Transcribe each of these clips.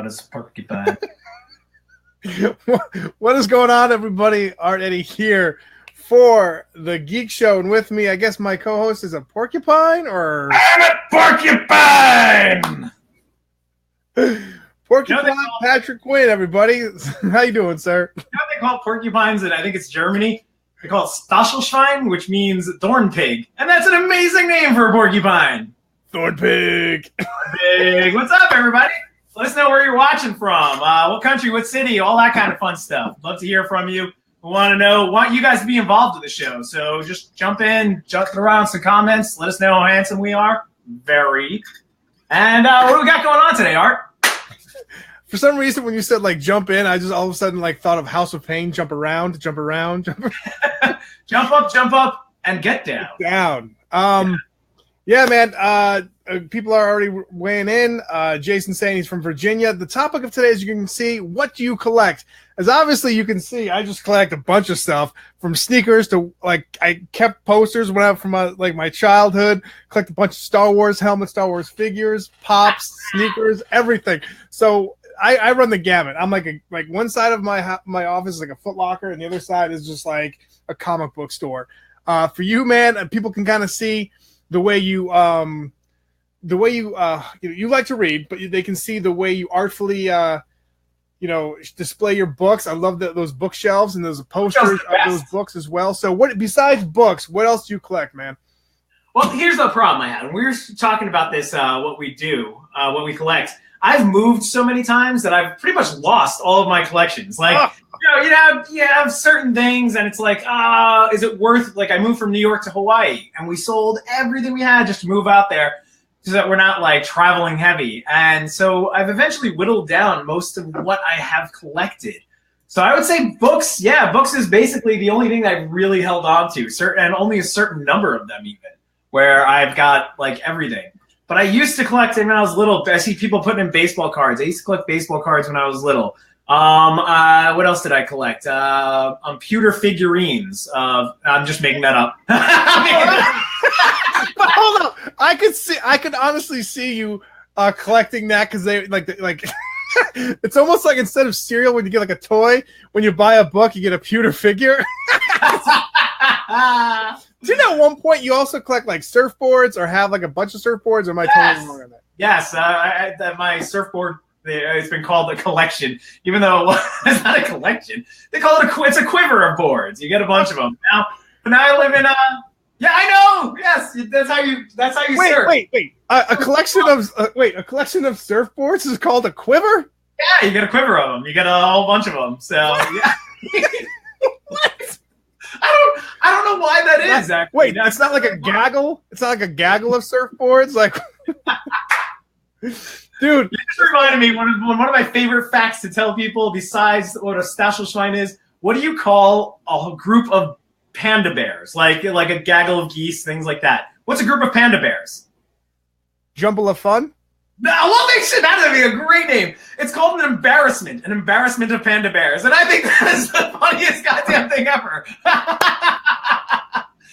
His porcupine. What is going on, everybody? Art Eddie here for the Geek Show, and with me, I guess my co-host is a porcupine, or I'm a porcupine. Porcupine Patrick Quinn. Everybody, how you doing, sir? You know what they call porcupines, and I think it's Germany. They call it Stachelschwein, which means thorn pig, and that's an amazing name for a porcupine. Thorn pig. What's up, everybody? Let us know where you're watching from, what country, what city, all that kind of fun stuff. Love to hear from you. We want you guys to be involved with the show. So just jump in, jump around some comments. Let us know how handsome we are. Very. And what do we got going on today, Art? For some reason, when you said like jump in, I just all of a sudden like thought of House of Pain, jump around, jump around, jump up, and get down. Yeah, man. People are already weighing in. Jason saying he's from Virginia. The topic of today, as you can see, what do you collect? As obviously you can see, I just collect a bunch of stuff, from sneakers to like I kept posters when I from my childhood. Collect a bunch of Star Wars helmets, Star Wars figures, pops, sneakers, everything. So I run the gamut. I'm like one side of my office is like a Foot Locker, and the other side is just like a comic book store. For you, man, people can kind of see the way you you like to read, but they can see the way you artfully display your books. I love those bookshelves and those posters of those books as well. So what besides books, what else do you collect, man? Well, here's the problem I had. When we were talking about this, what we do, what we collect, I've moved so many times that I've pretty much lost all of my collections. Like, you have certain things, and it's like, is it worth? Like, I moved from New York to Hawaii, and we sold everything we had just to move out there, so that we're not like traveling heavy. And so I've eventually whittled down most of what I have collected. So I would say books. Yeah, books is basically the only thing that I've really held on to, and only a certain number of them, even where I've got like everything. But I used to collect when I was little. I see people putting in baseball cards. I used to collect baseball cards when I was little. What else did I collect? Pewter figurines. I'm just making that up. But hold on, I could honestly see you collecting that, because they like it's almost like instead of cereal, when you get like a toy, when you buy a book, you get a pewter figure. Do you know at one point you also collect like surfboards, or have like a bunch of surfboards, or am I totally wrong on that? Yes, my surfboard, it's been called a collection, even though it's not a collection. They call it it's a quiver of boards. You get a bunch of them. Now I live in yeah, I know. Yes, that's how you surf. Wait. A collection of surfboards is called a quiver? Yeah, you get a quiver of them. You get a whole bunch of them. So yeah. What? I don't know why that is. Actually. Wait, it's not like a gaggle. It's not like a gaggle of surfboards, like. Dude, you just reminded me one of my favorite facts to tell people, besides what a Stachelschwein is. What do you call a group of panda bears? Like a gaggle of geese, things like that. What's a group of panda bears? Jumble of fun? Well, that would be a great name. It's called an embarrassment of panda bears. And I think that is the funniest goddamn thing ever.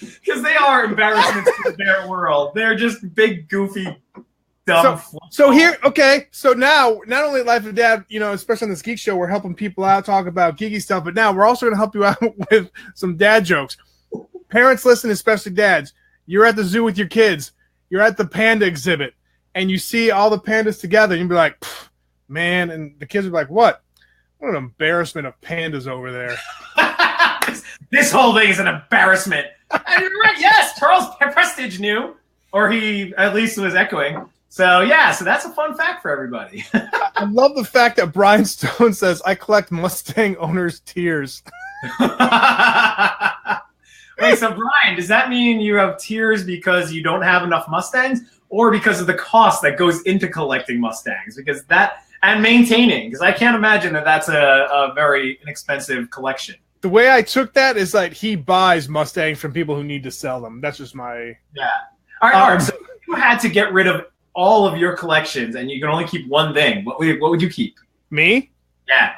Because they are embarrassments to the bear world. They're just big, goofy, dumb. So here, okay. So now, not only Life of Dad, especially on this Geek Show, we're helping people out, talk about geeky stuff, but now we're also going to help you out with some dad jokes. Parents listen, especially dads. You're at the zoo with your kids. You're at the panda exhibit, and you see all the pandas together. You'd be like, man, and the kids are like, what? What an embarrassment of pandas over there. This whole thing is an embarrassment. And you're right. Yes, Charles Prestige knew, or he at least was echoing. So, yeah, so that's a fun fact for everybody. I love the fact that Brian Stone says, I collect Mustang owners' tears. Wait, so Brian, does that mean you have tears because you don't have enough Mustangs, or because of the cost that goes into collecting Mustangs? Because and maintaining, because I can't imagine that that's a very inexpensive collection. The way I took that is like he buys Mustangs from people who need to sell them. That's just my... Yeah. All right, so if you had to get rid of all of your collections and you can only keep one thing, what would you keep? Me? Yeah.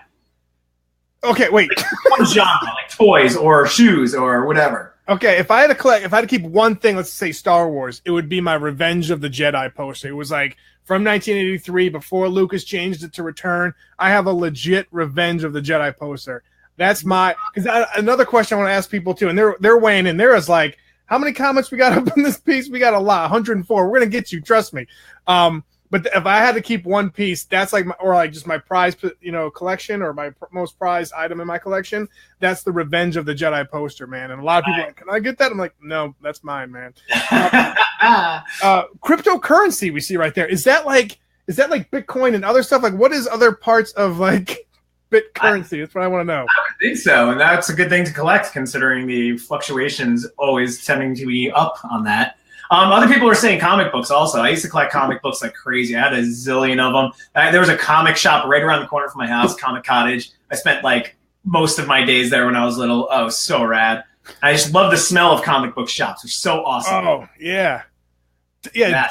Okay, wait. Like one genre, like toys or shoes or whatever. Okay, if I had to keep one thing, let's say Star Wars, it would be my Revenge of the Jedi poster. It was like from 1983, before Lucas changed it to Return. I have a legit Revenge of the Jedi poster. That's another question I want to ask people too, and they're weighing in. There is like, how many comments we got up in this piece? We got a lot, 104. We're gonna get you, trust me. But if I had to keep one piece, that's like just my prize, collection, or my most prized item in my collection. That's the Revenge of the Jedi poster, man. And a lot of people are like, can I get that? I'm like, no, that's mine, man. Cryptocurrency we see right there. Is that like Bitcoin and other stuff? Like, what is other parts of like Bitcurrency? That's what I want to know. I would think so, and that's a good thing to collect, considering the fluctuations always tending to be up on that. Other people are saying comic books also. I used to collect comic books like crazy. I had a zillion of them. There was a comic shop right around the corner from my house, Comic Cottage. I spent like most of my days there when I was little. Oh, so rad. I just love the smell of comic book shops. They're so awesome. Oh, yeah. Yeah,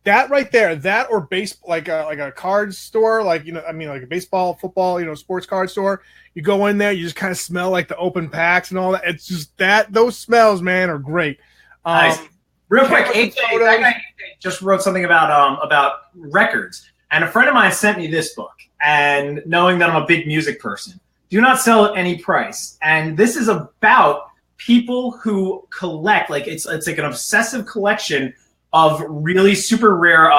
that right there, that or like a card store, like a baseball, football, sports card store. You go in there, you just kind of smell like the open packs and all that. It's just those smells, man, are great. Nice. Real quick, AJ, that guy just wrote something about records, and a friend of mine sent me this book. And knowing that I'm a big music person, do not sell at any price. And this is about people who collect, like it's like an obsessive collection of really super rare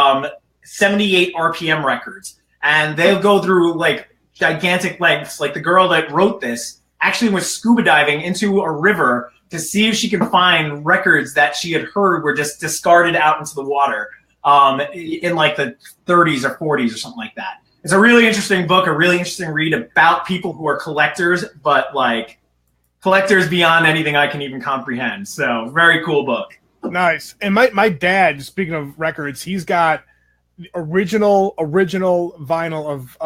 78 RPM records, and they'll go through like gigantic lengths. Like the girl that wrote this actually went scuba diving into a river to see if she can find records that she had heard were just discarded out into the water in like the 30s or 40s or something like that. It's a really interesting book, a really interesting read about people who are collectors, but like collectors beyond anything I can even comprehend. So very cool book. Nice. And my dad, speaking of records, he's got the original vinyl of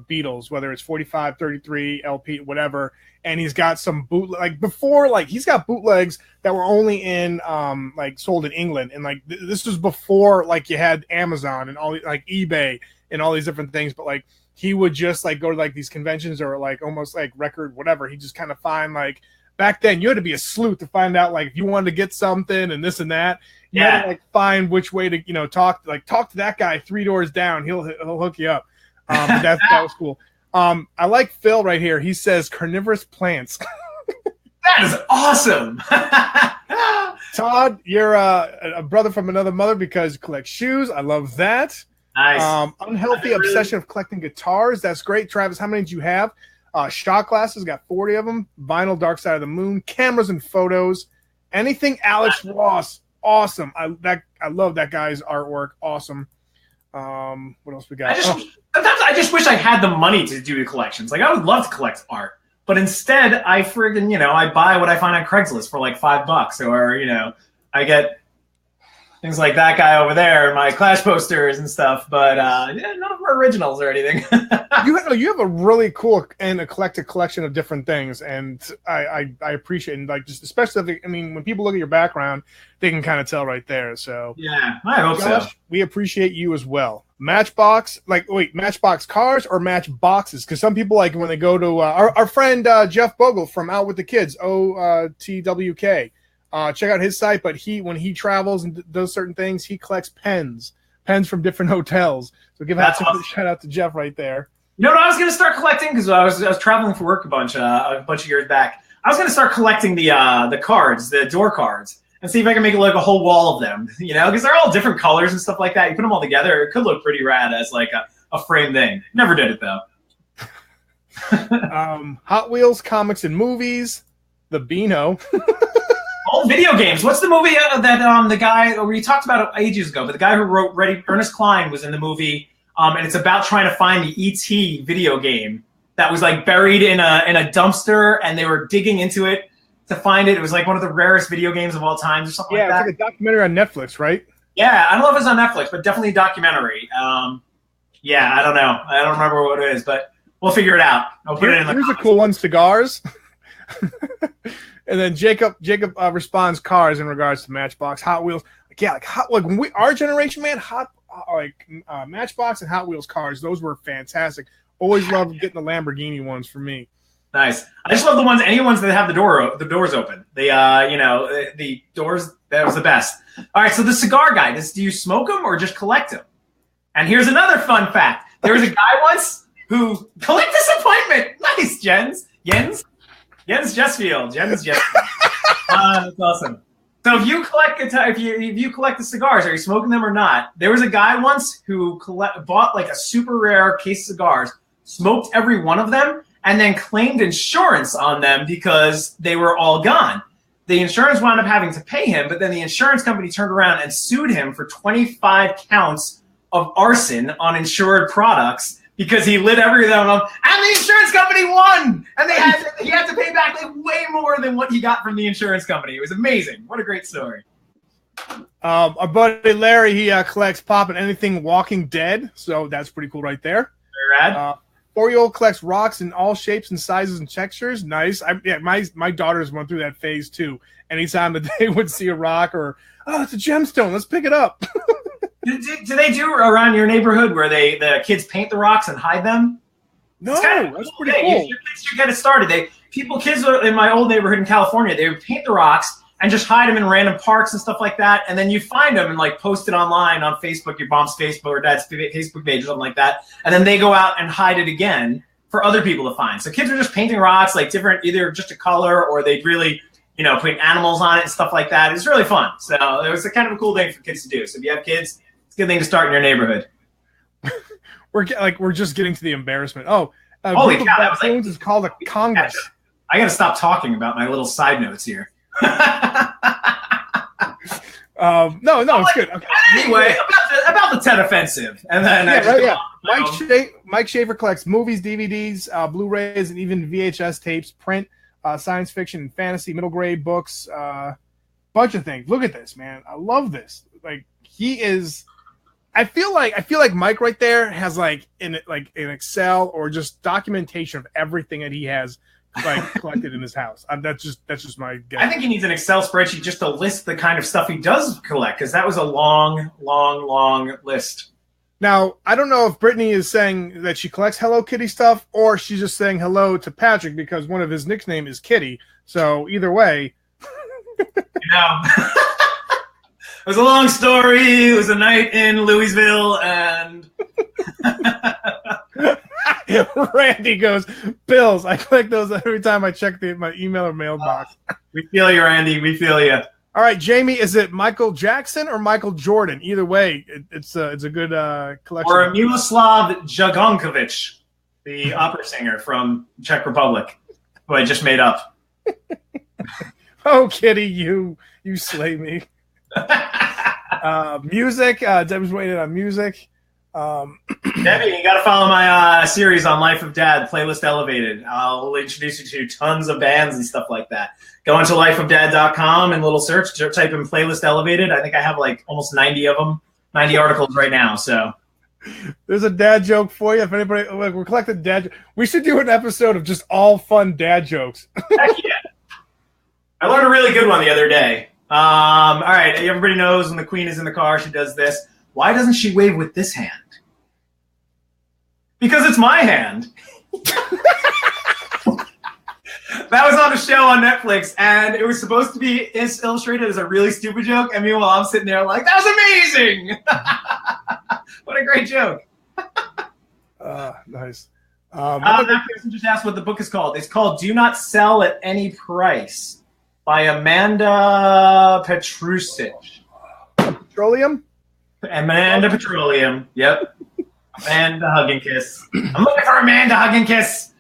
Beatles, whether it's 45, 33, LP, whatever. And he's got some bootleg he's got bootlegs that were only in like sold in England. And like this was before like you had Amazon and all like eBay and all these different things. But like he would just like go to like these conventions or like almost like record whatever. He just kind of find like, back then you had to be a sleuth to find out like if you wanted to get something and this and that. You had to like find which way to talk to that guy 3 doors down. He'll hook you up. That was cool. I like Phil right here. He says carnivorous plants. That is awesome. Todd, you're a brother from another mother because you collect shoes. I love that. Nice. Unhealthy obsession of collecting guitars. That's great. Travis, how many do you have? Shot glasses, got 40 of them. Vinyl Dark Side of the Moon. Cameras and photos. Anything Alex Ross. Awesome. I love that guy's artwork. Awesome. What else we got? Sometimes I just wish I had the money to do the collections. Like I would love to collect art, but instead I friggin', I buy what I find on Craigslist for like $5, or I get things like that guy over there, my Clash posters and stuff. But none of them are originals or anything. You have a really cool and eclectic collection of different things, and I appreciate it. And like just especially when people look at your background, they can kind of tell right there. So yeah, I hope Josh, so. We appreciate you as well. Matchbox, Matchbox cars or Matchboxes? Because some people like when they go to our friend Jeff Bogle from Out with the Kids, OTWK. Check out his site. But when he travels and does certain things, he collects pens from different hotels. So give a shout out to Jeff right there. You know what I was going to start collecting, because I was traveling for work a bunch of years back. I was going to start collecting the cards, the door cards, and see if I can make like a whole wall of them. Because they're all different colors and stuff like that. You put them all together, it could look pretty rad as like a frame thing. Never did it though. Hot Wheels, comics, and movies. The Beano. All video games. What's the movie that the guy we talked about it ages ago? But the guy who wrote Ernest Cline was in the movie. And it's about trying to find the E.T. video game that was like buried in a dumpster, and they were digging into it to find it. It was like one of the rarest video games of all time or something like that. Yeah, it's like a documentary on Netflix, right? Yeah, I don't know if it's on Netflix, but definitely a documentary. Yeah, I don't know. I don't remember what it is, but we'll figure it out. I'll put it in the comments. Here's a cool one, cigars. And then Jacob responds cars in regards to Matchbox, Hot Wheels. When our generation, man, Matchbox and Hot Wheels cars, those were fantastic. Always loved getting the Lamborghini ones for me. Nice. I just love any ones that have the doors open. The doors. That was the best. All right. So the cigar guy. Do you smoke them or just collect them? And here's another fun fact. There was a guy once who collect disappointment. Nice, Jens Jesfield. That's awesome. So if you collect if you collect the cigars, are you smoking them or not? There was a guy once who bought like a super rare case of cigars, smoked every one of them, and then claimed insurance on them because they were all gone. The insurance wound up having to pay him, but then the insurance company turned around and sued him for 25 counts of arson on insured products because he lit every one of them, and the insurance company won, and he had to pay back like way more than what he got from the insurance company. It was amazing. What a great story. Our buddy Larry, he collects pop and anything Walking Dead, so that's pretty cool right there. Very rad. 4-year-old collects rocks in all shapes and sizes and textures. Nice. My daughters went through that phase too. Anytime that they would see a rock or, oh, it's a gemstone, let's pick it up. Do they do around your neighborhood where the kids paint the rocks and hide them? No, that's pretty cool. Your kids should get it started. Kids in my old neighborhood in California, they would paint the rocks and just hide them in random parks and stuff like that. And then you find them and like post it online on Facebook, your mom's Facebook or dad's Facebook page or something like that. And then they go out and hide it again for other people to find. So kids are just painting rocks like different, either just a color or they really, put animals on it and stuff like that. It's really fun. So it was a kind of a cool thing for kids to do. So if you have kids, it's a good thing to start in your neighborhood. We're just getting to the embarrassment. Oh, holy cow! That was is called a Congress. I got to stop talking about my little side notes here. No, it's good. Okay. Anyway, about the Tet Offensive, and then Mike Schaefer collects movies, DVDs, Blu-rays, and even VHS tapes, print, science fiction and fantasy, middle grade books, bunch of things. Look at this, man. I love this. Like he is. I feel like Mike right there has like an Excel or just documentation of everything that he has like collected in his house. That's just my guess. I think he needs an Excel spreadsheet just to list the kind of stuff he does collect, because that was a long list. Now, I don't know if Brittany is saying that she collects Hello Kitty stuff or she's just saying hello to Patrick because one of his nickname is Kitty. So either way. It was a long story. It was a night in Louisville, and Randy goes, Bills. I collect those every time I check my email or mailbox. We feel you, Randy. We feel you. All right, Jamie, is it Michael Jackson or Michael Jordan? Either way, it's a good collection. Or Miroslav Jagonkovic, the opera singer from Czech Republic, who I just made up. Oh, Kitty, you slay me. Music. Debbie's waiting on music. Debbie, you got to follow my series on Life of Dad, Playlist Elevated. I'll introduce you to tons of bands and stuff like that. Go into lifeofdad.com and little search, type in Playlist Elevated. I think I have like almost 90 of them, 90 articles right now. So there's a dad joke for you. If anybody, we're collecting dad. We should do an episode of just all fun dad jokes. Heck yeah! I learned a really good one the other day. All right, everybody knows when the Queen is in the car, she does this. Why doesn't she wave with this hand? Because it's my hand. That was on a show on Netflix, and it was supposed to be illustrated as a really stupid joke, and meanwhile, I'm sitting there like, that was amazing! What a great joke. Nice. That person just asked what the book is called. It's called Do Not Sell at Any Price by Amanda Petrusic. Petroleum? Amanda Petroleum. Yep. Amanda Hug and Kiss. I'm looking for Amanda Hug and Kiss.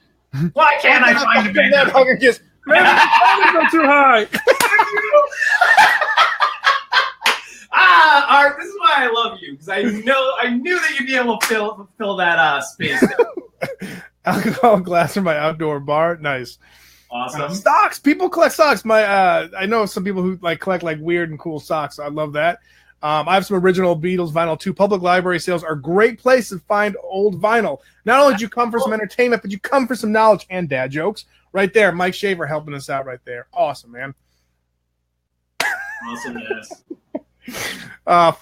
Why can't I find Amanda Hug and Kiss? Man, the go too high. Art, this is why I love you, because I knew that you'd be able to fill that space. Alcohol glass from my outdoor bar. Nice. Awesome. Socks. People collect socks. I know some people who collect weird and cool socks. I love that. I have some original Beatles vinyl too. Public library sales are a great place to find old vinyl. Not only do you come for some entertainment, but you come for some knowledge and dad jokes. Right there, Mike Shaver helping us out right there. Awesome, man. Awesome, yes.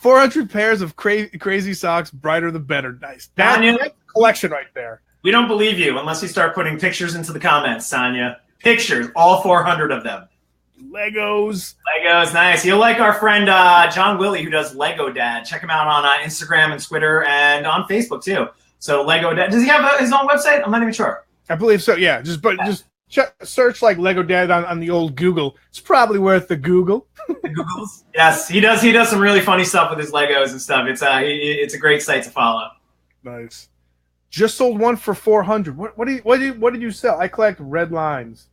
400 pairs of crazy socks, brighter the better. Nice. That's a collection right there. We don't believe you unless you start putting pictures into the comments, Sonia. Pictures, all 400 of them. Legos, nice. You'll like our friend John Willie, who does Lego Dad. Check him out on Instagram and Twitter and on Facebook too. So Lego Dad. Does he have his own website? I'm not even sure. I believe so. Yeah, just search like Lego Dad on the old Google. It's probably worth the Google. The Googles. Yes, he does. He does some really funny stuff with his Legos and stuff. It's a great site to follow. Nice. Just sold one for 400. What did you sell? I collect red lines.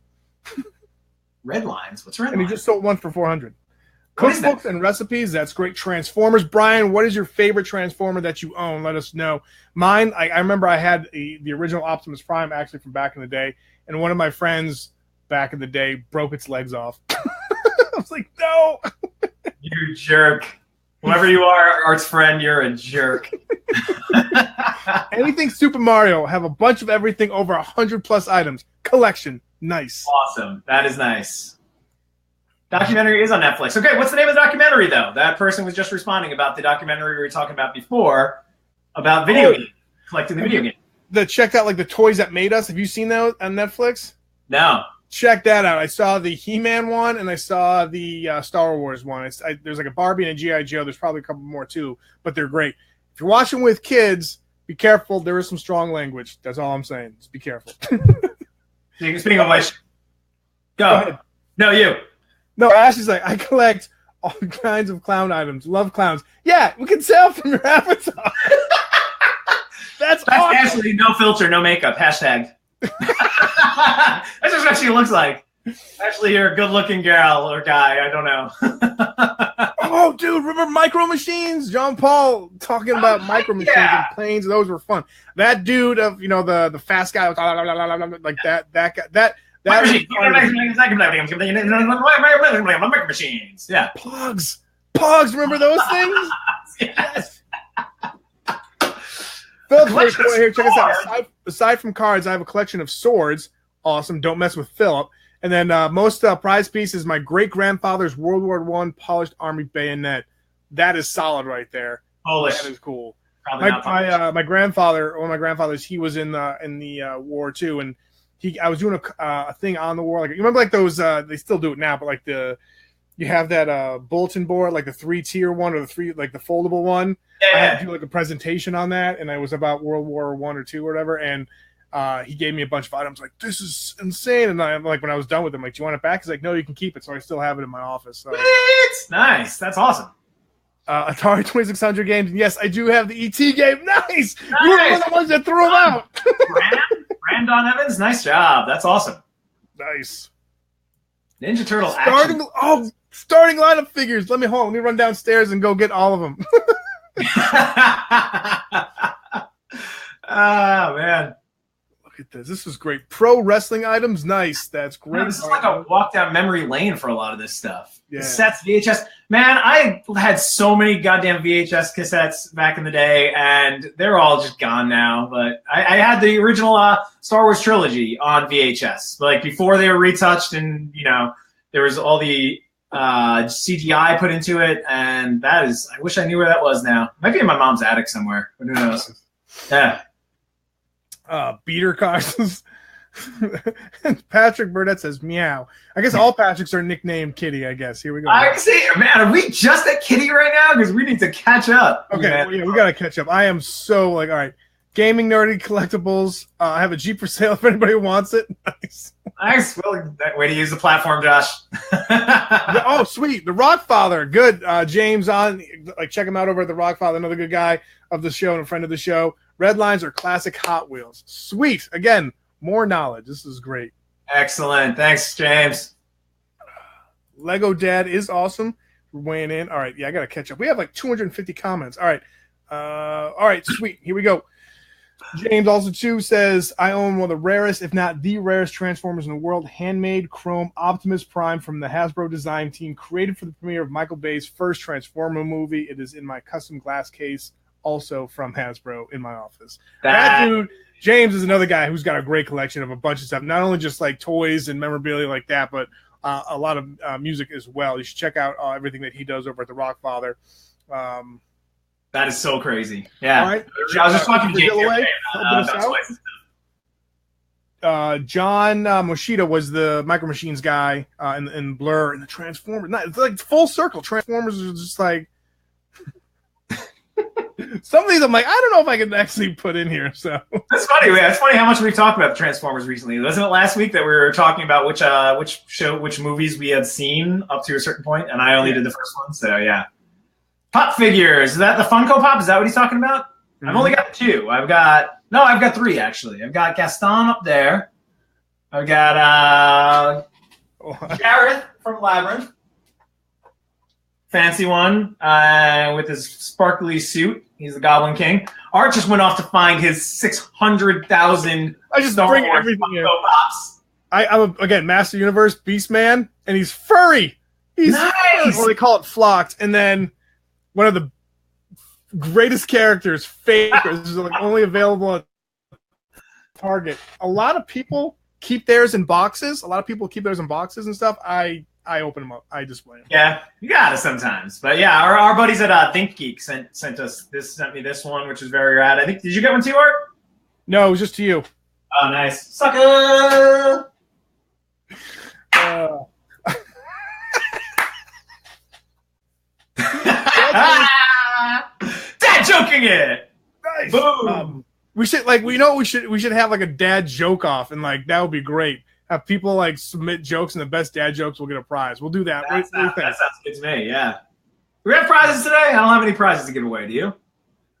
Red lines? What's red lines? And he just sold one for 400. Cookbooks and recipes. That's great. Transformers. Brian, what is your favorite Transformer that you own? Let us know. Mine, I remember I had the original Optimus Prime actually from back in the day, and one of my friends back in the day broke its legs off. I was like, no. You jerk. Whoever you are, Art's friend, you're a jerk. Anything Super Mario. Have a bunch of everything, over 100+ items. Collection. Nice. Awesome. That is nice. Documentary is on Netflix. Okay, what's the name of the documentary, though? That person was just responding about the documentary we were talking about before about video games, collecting the video game. Checked out like the Toys That Made Us. Have you seen that on Netflix? No. Check that out. I saw the He-Man one and I saw the Star Wars one. There's like a Barbie and a G.I. Joe. There's probably a couple more too, but they're great. If you're watching with kids, be careful. There is some strong language. That's all I'm saying. Just be careful. Speaking of which, go ahead. No, you. No, Ashley's like, I collect all kinds of clown items. Love clowns. Yeah, we can sell from your avatar. That's awesome. Ashley, no filter, no makeup. Hashtag. That's just what she looks like. Actually, you're a good-looking girl or guy. I don't know. Oh, dude, remember Micro Machines? John Paul talking about Micro Machines and planes. Those were fun. That dude of the fast guy like that machines. Yeah. Pogs. Remember those things? Yes. Philip, here, check us out. Aside from cards, I have a collection of swords. Awesome. Don't mess with Philip. And then most prize piece is my great-grandfather's World War I polished army bayonet. That is solid right there. Polish. That is cool. My grandfather, one of my grandfathers, he was in the war too, and I was doing a thing on the war. Like you remember, like those they still do it now, but like you have that bulletin board, like the 3-tier one or the foldable one. Yeah. I had to do like a presentation on that, and it was about World War I or II or whatever, and he gave me a bunch of items like, this is insane. And I'm like, when I was done with him, like, do you want it back? He's like, no, you can keep it. So I still have it in my office. So. Nice. That's awesome. Atari 2600 games. And yes, I do have the ET game. Nice. You were one of the ones that threw them out. Brandon Evans. Nice job. That's awesome. Nice. Ninja Turtle starting lineup figures. Let me run downstairs and go get all of them. Oh, man. Look at this. This is great. Pro wrestling items. Nice. That's great. Man, this is like a walk down memory lane for a lot of this stuff. Yeah. Cassettes, VHS. Man, I had so many goddamn VHS cassettes back in the day, and they're all just gone now. But I had the original Star Wars trilogy on VHS, like before they were retouched, and there was all the CGI put into it, and I wish I knew where that was now. Might be in my mom's attic somewhere, but who knows? Yeah. Beater cars. Patrick Burdett says meow. I guess all Patricks are nicknamed Kitty, I guess. Here we go. I see. Man, are we just at Kitty right now? Because we need to catch up. Okay, yeah, we got to catch up. I am so all right. Gaming nerdy collectibles. I have a Jeep for sale if anybody wants it. Nice. Nice. Well, that way to use the platform, Josh. Oh, sweet. The Rockfather. Good. James on. Check him out over at the Rockfather. Another good guy of the show and a friend of the show. Red lines are classic Hot Wheels. Sweet. Again, more knowledge. This is great. Excellent. Thanks, James. Lego Dad is awesome. We're weighing in. All right. Yeah, I got to catch up. We have like 250 comments. All right. All right. Sweet. Here we go. James also too says, I own one of the rarest, if not the rarest Transformers in the world, handmade chrome Optimus Prime from the Hasbro design team, created for the premiere of Michael Bay's first Transformer movie. It is in my custom glass case, also from Hasbro, in my office. That dude, James, is another guy who's got a great collection of a bunch of stuff, not only just like toys and memorabilia like that, but a lot of music as well. You should check out everything that he does over at the Rockfather. That is so crazy. Yeah. All right. I was just talking to James. John Moshida was the Micro Machines guy in Blur and the Transformers. It's like full circle. Transformers are just like some of these. I'm like, I don't know if I can actually put in here. So that's funny. Yeah, it's funny how much we've talked about the Transformers recently. Wasn't it last week that we were talking about which movies we had seen up to a certain point, and I only did the first one. So yeah, Pop figures. Is that the Funko Pop? Is that what he's talking about? Mm-hmm. I've only got 2. I've got 3 actually. I've got Gaston up there. I've got Gareth from Labyrinth. Fancy one with his sparkly suit. He's the Goblin King. Art just went off to find his 600,000. I just bring everything in. Pops. I'm again Master Universe Beastman, and he's furry. He's nice. Furry. Well, they call it flocked, and then one of the greatest characters, Faker, is like only available at Target. A lot of people keep theirs in boxes. And stuff. I open them up. I display them. Yeah, you got it sometimes. But yeah, our buddies at Think Geek sent me this one, which is very rad. I think. Did you get one too, Art? No, it was just to you. Oh, nice, sucker. Dad joking it. Nice. Boom. We should we should have like a dad joke off, and like that would be great. Have people like submit jokes, and the best dad jokes will get a prize. We'll do that. That sounds good to me. Yeah. We have prizes today. I don't have any prizes to give away. Do you?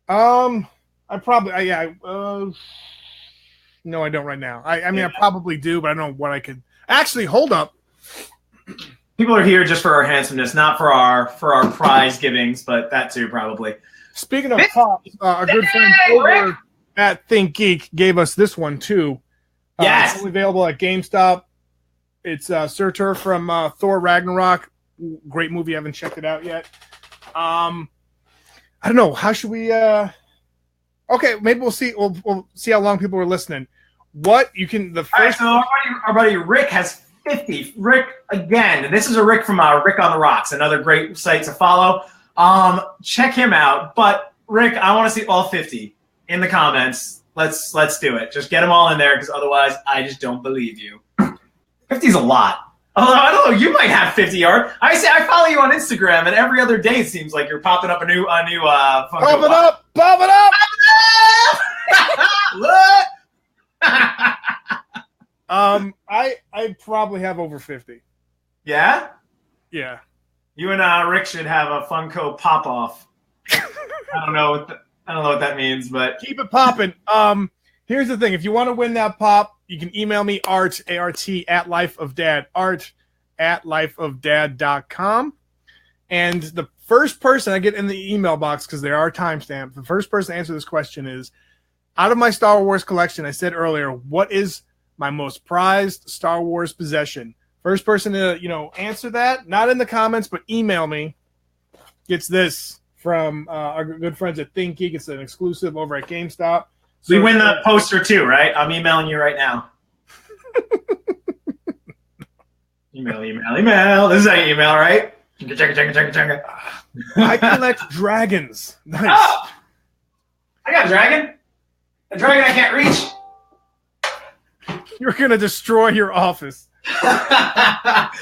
No, I don't right now. I probably do, but I don't know what I could. Actually, hold up. People are here just for our handsomeness, not for our prize givings, but that too probably. Speaking of pops, our good friend over at Think Geek gave us this one too. Yes, it's only available at GameStop. It's Surtur from Thor Ragnarok. Great movie. I haven't checked it out yet. I don't know. How should we? Okay, maybe we'll see. We'll see how long people are listening. What you can the first. All right, so our buddy Rick has 50. Rick again. This is a Rick from Rick on the Rocks, another great site to follow. Check him out. But Rick, I want to see all 50 in the comments. Let's do it. Just get them all in there, because otherwise I just don't believe you. 50 is a lot. Although I don't know, you might have 50, Art. I follow you on Instagram, and every other day it seems like you're popping up a new Funko Pop. Pop it up. What? I probably have over 50. Yeah? Yeah. You and Rick should have a Funko Pop off. I don't know what that means, but keep it popping. Here's the thing: if you want to win that pop, you can email me Art at lifeofdad, Art at lifeofdad.com. And the first person I get in the email box, because there are timestamps, the first person to answer this question is, out of my Star Wars collection, I said earlier, what is my most prized Star Wars possession? First person to answer that, not in the comments, but email me, gets this from our good friends at Think Geek. It's an exclusive over at GameStop. So we win the poster too, right? I'm emailing you right now. Email. This is how you email, right? I collect dragons. Nice. Oh, I got a dragon. A dragon I can't reach. You're gonna destroy your office. I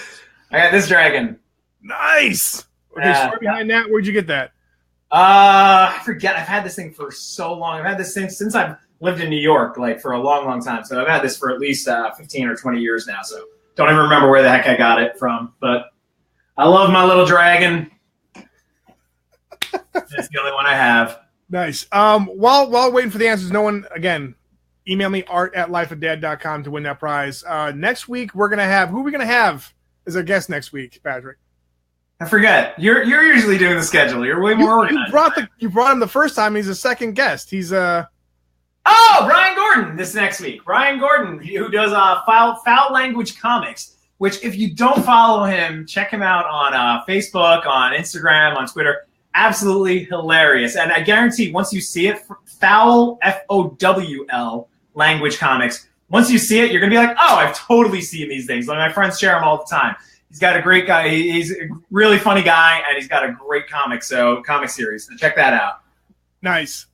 got this dragon. Nice. Okay, story behind that. Where'd you get that? I forget. I've had this thing for so long. I've had this thing since I've lived in New York, like for a long, long time. So I've had this for at least 15 or 20 years now. So don't even remember where the heck I got it from. But I love my little dragon. It's the only one I have. Nice. While waiting for the answers, no one, again, email me Art at lifeofdad.com to win that prize. Next week, who are we going to have as our guest next week, Patrick? I forget. You're usually doing the schedule. You're way more organized. You brought him the first time. He's a second guest. He's Brian Gordon this next week. Brian Gordon, who does Foul Language Comics, which if you don't follow him, check him out on Facebook, on Instagram, on Twitter. Absolutely hilarious. And I guarantee once you see it, Foul, F-O-W-L, Language Comics, once you see it, you're going to be like, oh, I've totally seen these things. Like my friends share them all the time. He's got a great guy. He's a really funny guy, and he's got a great comic series. So check that out. Nice.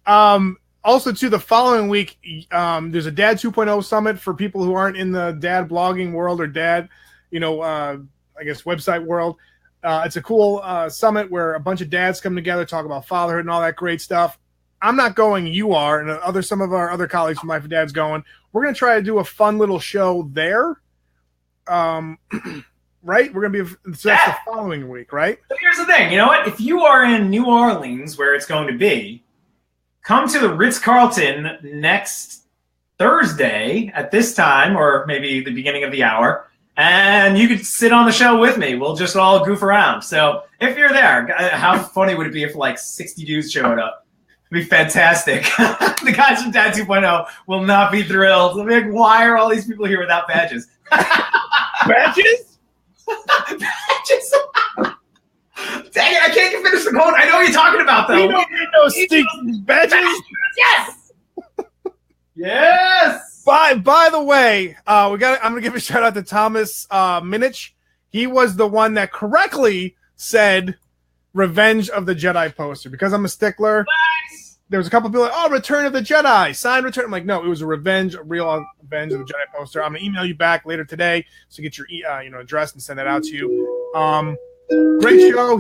Also, too, the following week, there's a Dad 2.0 summit for people who aren't in the dad blogging world or dad, I guess website world. It's a cool summit where a bunch of dads come together, talk about fatherhood and all that great stuff. I'm not going, you are, and some of our other colleagues from Life of Dad's going. We're going to try to do a fun little show there. Right? We're going to be, so that's the following week, right? But here's the thing, you know what? If you are in New Orleans, where it's going to be, come to the Ritz-Carlton next Thursday at this time, or maybe the beginning of the hour, and you could sit on the show with me. We'll just all goof around. So if you're there, how funny would it be if like 60 dudes showed up? It'd be fantastic. The guys from Dad 2.0 will not be thrilled. They'll be like, why are all these people here without badges? Badges? Badges? Dang it, I can't get finish the quote. I know what you're talking about, though. We don't need no stick badges. Yes! Yes! By the way, I'm gonna give a shout out to Thomas Minich. He was the one that correctly said Revenge of the Jedi poster. Because I'm a stickler, Nice. there was a couple people like, oh, Return of the Jedi, signed Return. I'm like, no, it was a real Revenge of the Jedi poster. I'm gonna email you back later today so you get your address and send that out to you. Great show.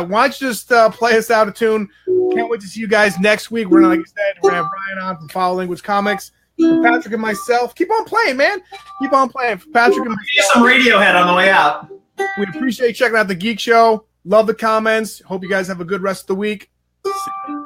Why don't you just play us out a tune? Can't wait to see you guys next week. We're gonna, like I said, we're gonna have Brian on from Foul Language Comics. For Patrick and myself, keep on playing, man. Keep on playing. For Patrick and myself, Some Radiohead on the way out. we appreciate checking out the Geek Show. Love the comments. Hope you guys have a good rest of the week. See you.